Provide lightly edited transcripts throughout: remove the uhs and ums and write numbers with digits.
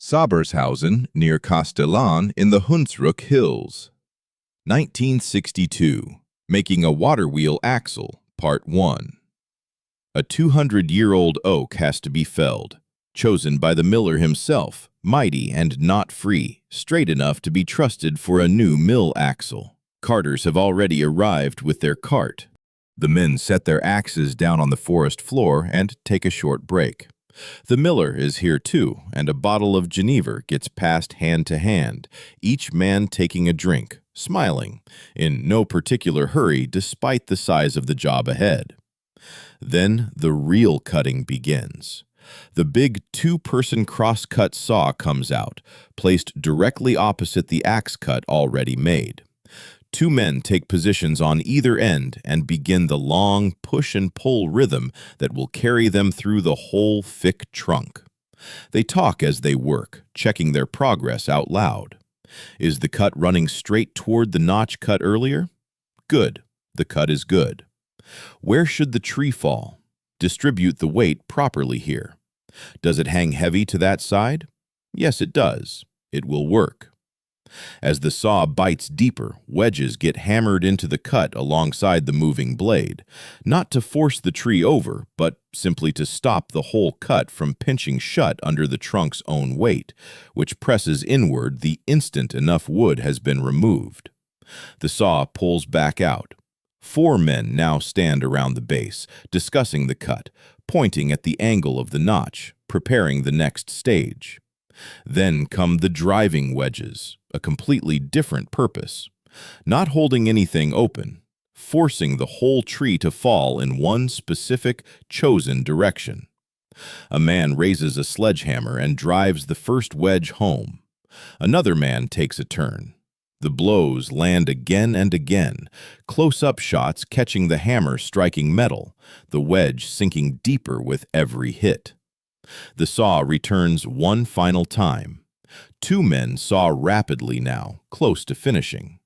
Sabershausen, near Kastellaun in the Hunsrück hills. 1962. Making a waterwheel axle, Part 1. A 200-year-old oak has to be felled, chosen by the miller himself, mighty and not free, straight enough to be trusted for a new mill axle. Carters have already arrived with their cart. The men set their axes down on the forest floor and take a short break. The miller is here too, and a bottle of Geneva gets passed hand to hand, each man taking a drink, smiling, in no particular hurry despite the size of the job ahead. Then the real cutting begins. The big two-person crosscut saw comes out, placed directly opposite the axe cut already made. Two men take positions on either end and begin the long push-and-pull rhythm that will carry them through the whole thick trunk. They talk as they work, checking their progress out loud. Is the cut running straight toward the notch cut earlier? Good. The cut is good. Where should the tree fall? Distribute the weight properly here. Does it hang heavy to that side? Yes, it does. It will work. As the saw bites deeper, wedges get hammered into the cut alongside the moving blade, not to force the tree over, but simply to stop the whole cut from pinching shut under the trunk's own weight, which presses inward the instant enough wood has been removed. The saw pulls back out. 4 men now stand around the base, discussing the cut, pointing at the angle of the notch, preparing the next stage. Then come the driving wedges, a completely different purpose. Not holding anything open, forcing the whole tree to fall in one specific, chosen direction. A man raises a sledgehammer and drives the first wedge home. Another man takes a turn. The blows land again and again, close-up shots catching the hammer striking metal, the wedge sinking deeper with every hit. The saw returns one final time. 2 men saw rapidly now, close to finishing.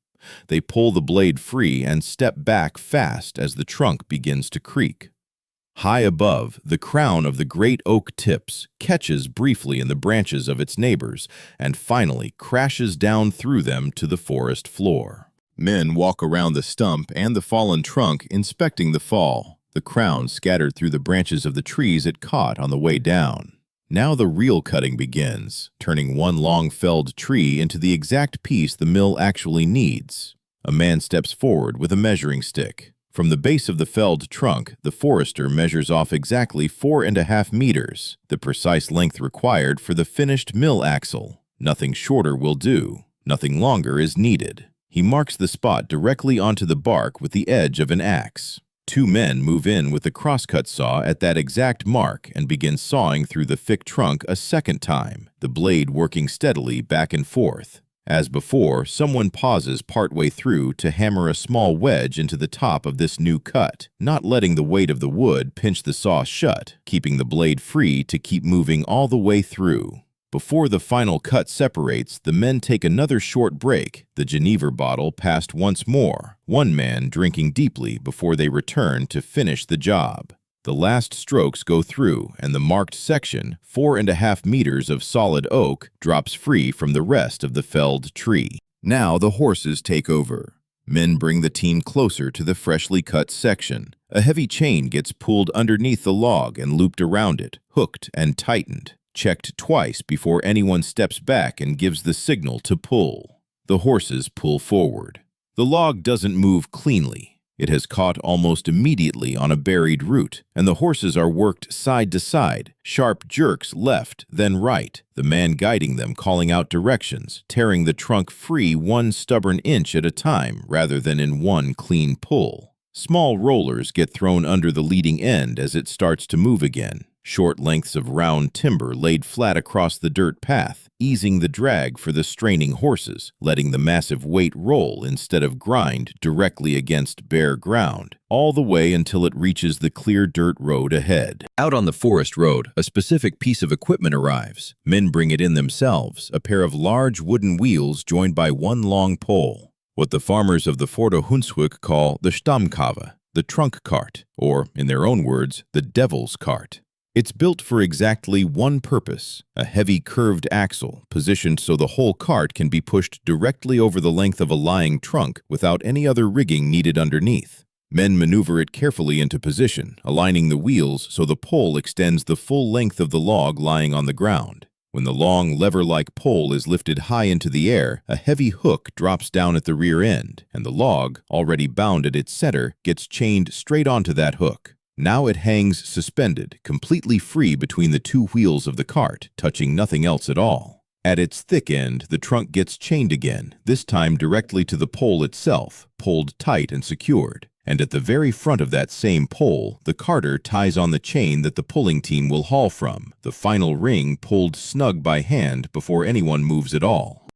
They pull the blade free and step back fast as the trunk begins to creak. High above, the crown of the great oak tips, catches briefly in the branches of its neighbors, and finally crashes down through them to the forest floor. Men walk around the stump and the fallen trunk, inspecting the fall. The crown scattered through the branches of the trees it caught on the way down. Now the real cutting begins, turning one long felled tree into the exact piece the mill actually needs. A man steps forward with a measuring stick. From the base of the felled trunk, the forester measures off exactly 4.5 meters, the precise length required for the finished mill axle. Nothing shorter will do. Nothing longer is needed. He marks the spot directly onto the bark with the edge of an axe. 2 men move in with the crosscut saw at that exact mark and begin sawing through the thick trunk a second time, the blade working steadily back and forth. As before, someone pauses partway through to hammer a small wedge into the top of this new cut, not letting the weight of the wood pinch the saw shut, keeping the blade free to keep moving all the way through. Before the final cut separates, the men take another short break, the Geneva bottle passed once more, one man drinking deeply before they return to finish the job. The last strokes go through, and the marked section, 4.5 meters of solid oak, drops free from the rest of the felled tree. Now the horses take over. Men bring the team closer to the freshly cut section. A heavy chain gets pulled underneath the log and looped around it, hooked and tightened. Checked twice before anyone steps back and gives the signal to pull. The horses pull forward. The log doesn't move cleanly. It has caught almost immediately on a buried root, and the horses are worked side to side, sharp jerks left, then right, the man guiding them calling out directions, tearing the trunk free one stubborn inch at a time rather than in one clean pull. Small rollers get thrown under the leading end as it starts to move again. Short lengths of round timber laid flat across the dirt path, easing the drag for the straining horses, letting the massive weight roll instead of grind directly against bare ground, all the way until it reaches the clear dirt road ahead. Out on the forest road, a specific piece of equipment arrives. Men bring it in themselves, a pair of large wooden wheels joined by one long pole. What the farmers of the Fort of Hunsrück call the Stammkarre, the trunk cart, or, in their own words, the devil's cart. It's built for exactly one purpose, a heavy curved axle positioned so the whole cart can be pushed directly over the length of a lying trunk without any other rigging needed underneath. Men maneuver it carefully into position, aligning the wheels so the pole extends the full length of the log lying on the ground. When the long lever-like pole is lifted high into the air, a heavy hook drops down at the rear end, and the log, already bound at its center, gets chained straight onto that hook. Now it hangs suspended, completely free between the two wheels of the cart, touching nothing else at all. At its thick end, the trunk gets chained again, this time directly to the pole itself, pulled tight and secured. And at the very front of that same pole, the carter ties on the chain that the pulling team will haul from, the final ring pulled snug by hand before anyone moves at all.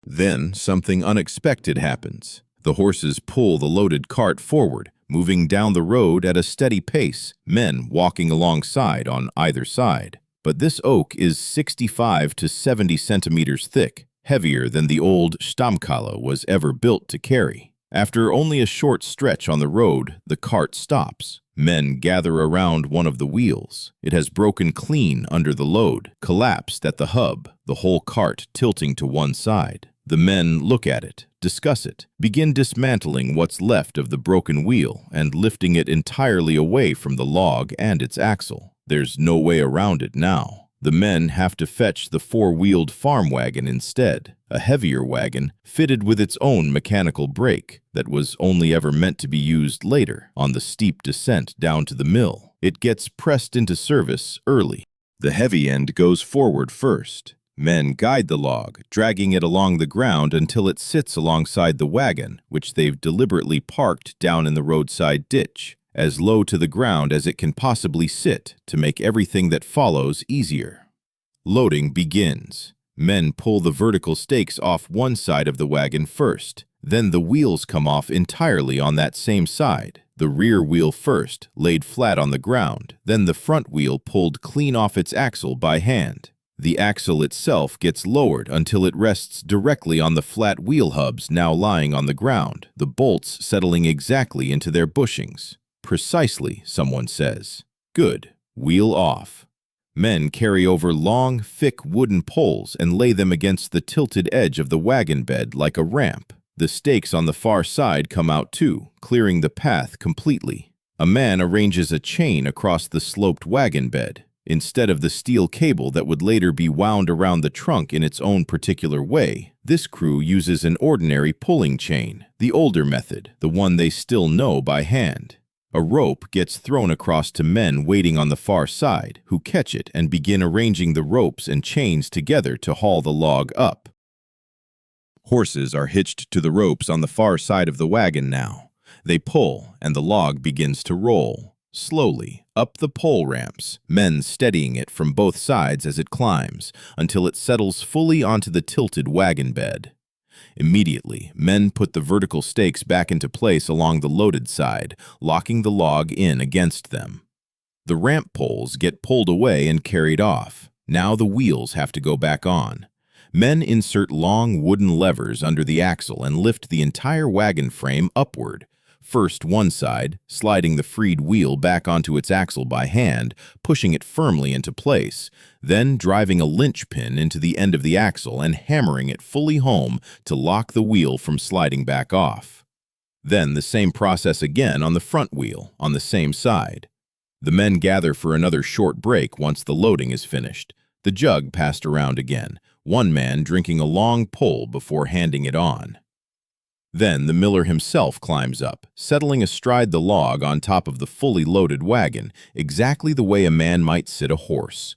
Then something unexpected happens. The horses pull the loaded cart forward, moving down the road at a steady pace, men walking alongside on either side. But this oak is 65 to 70 centimeters thick, heavier than the old Stammkalle was ever built to carry. After only a short stretch on the road, the cart stops. Men gather around one of the wheels. It has broken clean under the load, collapsed at the hub, the whole cart tilting to one side. The men look at it, discuss it, begin dismantling what's left of the broken wheel and lifting it entirely away from the log and its axle. There's no way around it now. The men have to fetch the four-wheeled farm wagon instead, a heavier wagon fitted with its own mechanical brake that was only ever meant to be used later on the steep descent down to the mill. It gets pressed into service early. The heavy end goes forward first. Men guide the log, dragging it along the ground until it sits alongside the wagon, which they've deliberately parked down in the roadside ditch, as low to the ground as it can possibly sit to make everything that follows easier. Loading begins. Men pull the vertical stakes off one side of the wagon first. Then the wheels come off entirely on that same side. The rear wheel first, laid flat on the ground, then the front wheel pulled clean off its axle by hand. The axle itself gets lowered until it rests directly on the flat wheel hubs now lying on the ground, the bolts settling exactly into their bushings. Precisely, someone says. Good. Wheel off. Men carry over long, thick wooden poles and lay them against the tilted edge of the wagon bed like a ramp. The stakes on the far side come out too, clearing the path completely. A man arranges a chain across the sloped wagon bed. Instead of the steel cable that would later be wound around the trunk in its own particular way, this crew uses an ordinary pulling chain, the older method, the one they still know by hand. A rope gets thrown across to men waiting on the far side, who catch it and begin arranging the ropes and chains together to haul the log up. Horses are hitched to the ropes on the far side of the wagon now. They pull, and the log begins to roll, slowly, up the pole ramps, men steadying it from both sides as it climbs, until it settles fully onto the tilted wagon bed. Immediately, men put the vertical stakes back into place along the loaded side, locking the log in against them. The ramp poles get pulled away and carried off. Now the wheels have to go back on. Men insert long wooden levers under the axle and lift the entire wagon frame upward. First one side, sliding the freed wheel back onto its axle by hand, pushing it firmly into place, then driving a linchpin into the end of the axle and hammering it fully home to lock the wheel from sliding back off. Then the same process again on the front wheel, on the same side. The men gather for another short break once the loading is finished, the jug passed around again, one man drinking a long pull before handing it on. Then the miller himself climbs up, settling astride the log on top of the fully loaded wagon, exactly the way a man might sit a horse.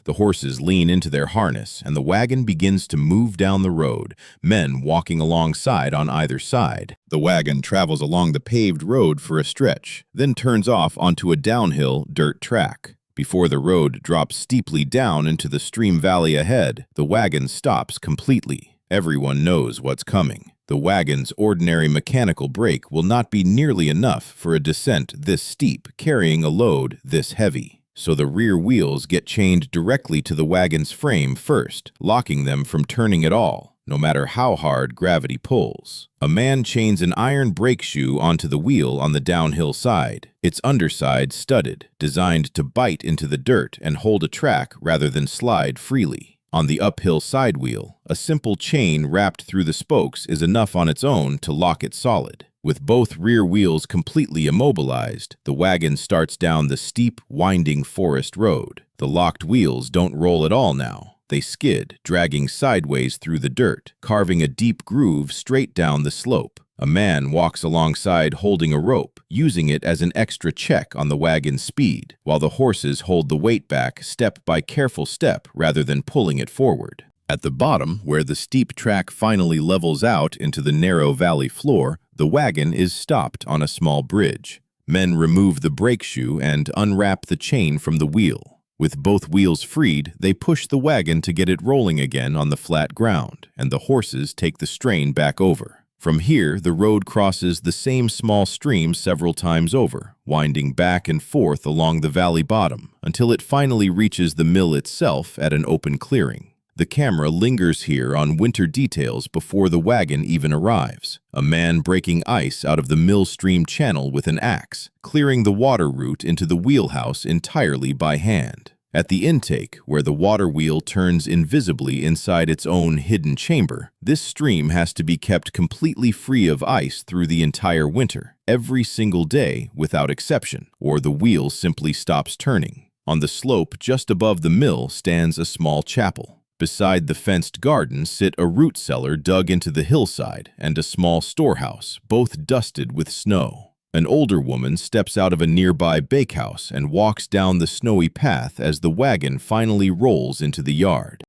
The horses lean into their harness, and the wagon begins to move down the road, men walking alongside on either side. The wagon travels along the paved road for a stretch, then turns off onto a downhill dirt track. Before the road drops steeply down into the stream valley ahead, the wagon stops completely. Everyone knows what's coming. The wagon's ordinary mechanical brake will not be nearly enough for a descent this steep, carrying a load this heavy. So the rear wheels get chained directly to the wagon's frame first, locking them from turning at all. no matter how hard gravity pulls. A man chains an iron brake shoe onto the wheel on the downhill side, its underside studded, designed to bite into the dirt and hold a track rather than slide freely. On the uphill side wheel, a simple chain wrapped through the spokes is enough on its own to lock it solid. With both rear wheels completely immobilized, the wagon starts down the steep, winding forest road. The locked wheels don't roll at all now. They skid, dragging sideways through the dirt, carving a deep groove straight down the slope. A man walks alongside holding a rope, using it as an extra check on the wagon's speed, while the horses hold the weight back step by careful step rather than pulling it forward. At the bottom, where the steep track finally levels out into the narrow valley floor, the wagon is stopped on a small bridge. Men remove the brake shoe and unwrap the chain from the wheel. With both wheels freed, they push the wagon to get it rolling again on the flat ground, and the horses take the strain back over. From here, the road crosses the same small stream several times over, winding back and forth along the valley bottom, until it finally reaches the mill itself at an open clearing. The camera lingers here on winter details before the wagon even arrives. A man breaking ice out of the mill stream channel with an axe, clearing the water route into the wheelhouse entirely by hand. At the intake, where the water wheel turns invisibly inside its own hidden chamber, this stream has to be kept completely free of ice through the entire winter, every single day without exception, or the wheel simply stops turning. On the slope just above the mill stands a small chapel. Beside the fenced garden sit a root cellar dug into the hillside and a small storehouse, both dusted with snow. An older woman steps out of a nearby bakehouse and walks down the snowy path as the wagon finally rolls into the yard.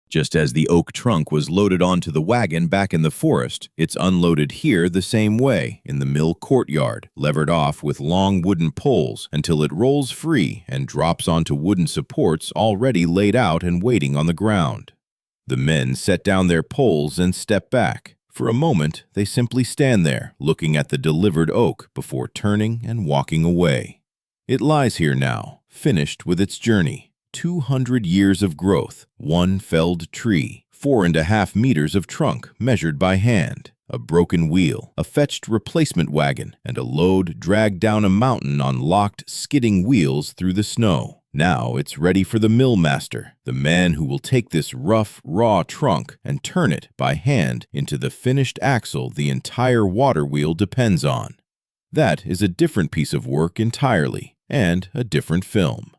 Just as the oak trunk was loaded onto the wagon back in the forest, it's unloaded here the same way, in the mill courtyard, levered off with long wooden poles until it rolls free and drops onto wooden supports already laid out and waiting on the ground. The men set down their poles and step back. For a moment, they simply stand there, looking at the delivered oak before turning and walking away. It lies here now, finished with its journey. 200 years of growth, one felled tree, 4.5 meters of trunk measured by hand, a broken wheel, a fetched replacement wagon, and a load dragged down a mountain on locked, skidding wheels through the snow. Now it's ready for the mill master, the man who will take this rough, raw trunk and turn it by hand into the finished axle the entire water wheel depends on. That is a different piece of work entirely, and a different film.